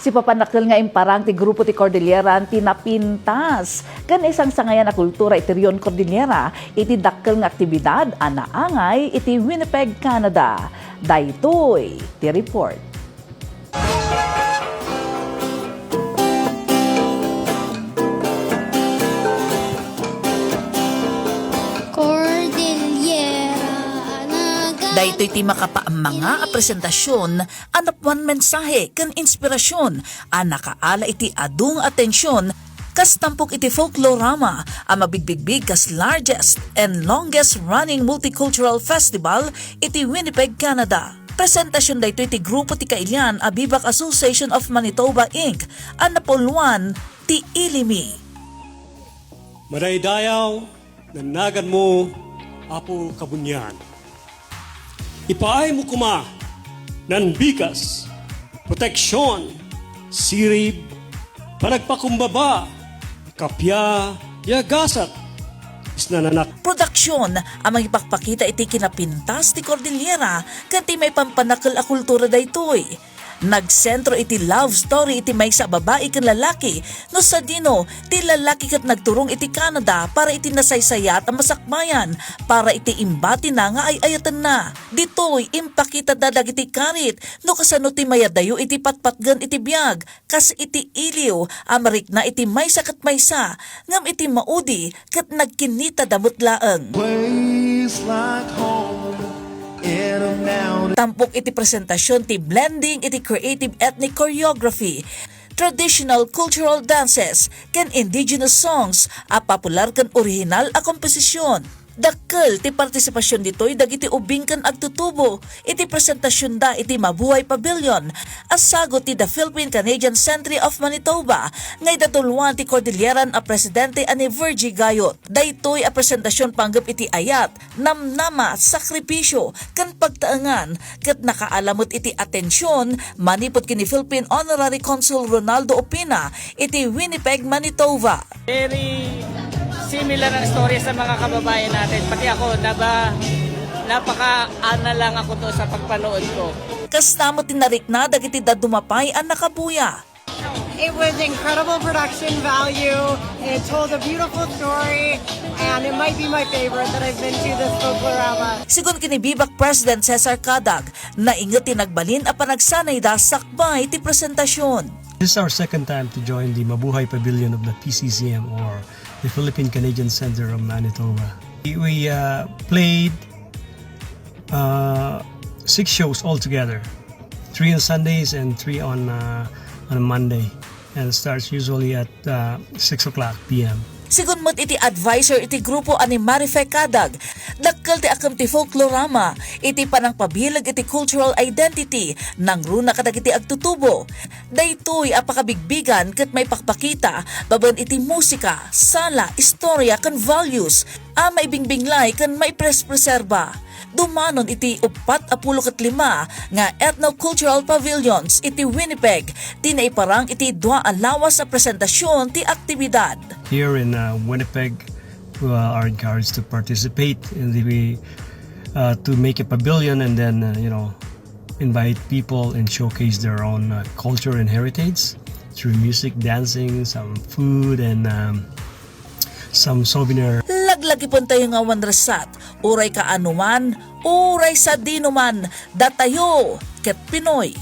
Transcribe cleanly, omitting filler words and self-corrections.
Si papanakil nga imparang ti grupo ti Cordilleran Kinapintas. Kan isang sangayan na kultura iti riyon Cordillera, iti dakkel nga aktibidad anaangay iti Winnipeg, Canada. Daytoy ti report. Daytoy ti makapaamanga a presentasyon, anapwan mensahe ken inspirasyon, nakaala iti adung atensyon, kas tampok iti Folklorama, ang mabigbigbig kas largest and longest running multicultural festival iti Winnipeg, Canada. Presentasyon daytoy iti grupo ti kailian a Bibak Association of Manitoba Inc. ang napuluan ti Ilimi. Madaydayaw, nanagan mo, Apo Kabunyan. Ipaay mo kuma ng bigas, proteksyon, sirib, panagpakumbaba, kapya, yagasat, isnananak. Produksyon ang magipakpakita iti kinapintas ti Cordillera kanti may pampanakal a kultura daytoy. Nagsentro iti love story iti may sa babae ken lalaki no sa dino ti lalaki ket nagturong iti Canada para iti nasaysayat ang masakbayan para iti imbati na nga ay ayatan na. Ditoy impakita dadag iti karit no kasano ti mayadayo iti patpatgan iti biag kas iti iliw amarik na iti maysa ket maysa ngam iti maudi ket nagkinita damot laeng. Like home. Tampok iti presentasyon ti blending iti creative ethnic choreography, traditional cultural dances, ken indigenous songs, a popular ken original a komposisyon. Dakkel ti partisipasyon ditoy dagiti ubing ken agtutubo iti presentasyon da iti Mabuhay Pavilion as sagot ti the Philippine-Canadian Century of Manitoba ngay datuluan ti Cordilleran a presidente ani Virgie Gayot. Daytoy a presentasyon panggap iti ayat namnama sakripisyo ken pagtaengan ket nakaalamot iti atensyon manipot kini Philippine Honorary Consul Ronaldo Opina iti Winnipeg, Manitoba. Very similar ang story sa mga kababayan natin. Pati ako, napaka-ana lang ako to sa pagpanood ko. Kastamot tinarik na dagiti dadumapay ang nakabuya. It was incredible production value. It told a beautiful story, and it might be my favorite that I've been to this Folklorama. Sigun kini Bibak President Cesar Cadag, naingat tinagbalin a panagsanay da sakbay ti presentasyon. This is our second time to join the Mabuhay Pavilion of the PCCM or the Philippine-Canadian Center of Manitoba. We played 6 shows altogether, 3 on Sundays and 3 on a Monday, and it starts usually at 6 o'clock p.m. Sigun mo't iti advisor iti grupo ani Marife Cadag, dakkel ti akam ti Folklorama, iti panang pabilag iti cultural identity nang runa kadag iti agtutubo. Daytoy apakabigbigan ket may pakpakita baban iti musika, sala, istorya ken values, maibingbinglay ken may preserba. Dumanon iti 45 nga ethno-cultural pavilions iti Winnipeg, tinaiparang iti 2 lawas sa presentasyon ti aktibidad. Here in Winnipeg, we are encouraged to participate in to make a pavilion and then invite people and showcase their own culture and heritage through music, dancing, some food, and some souvenir. Laglagi pon tayo nga wanrasat, uray ka anuman, uray sa dinuman, datayo, ket Pinoy.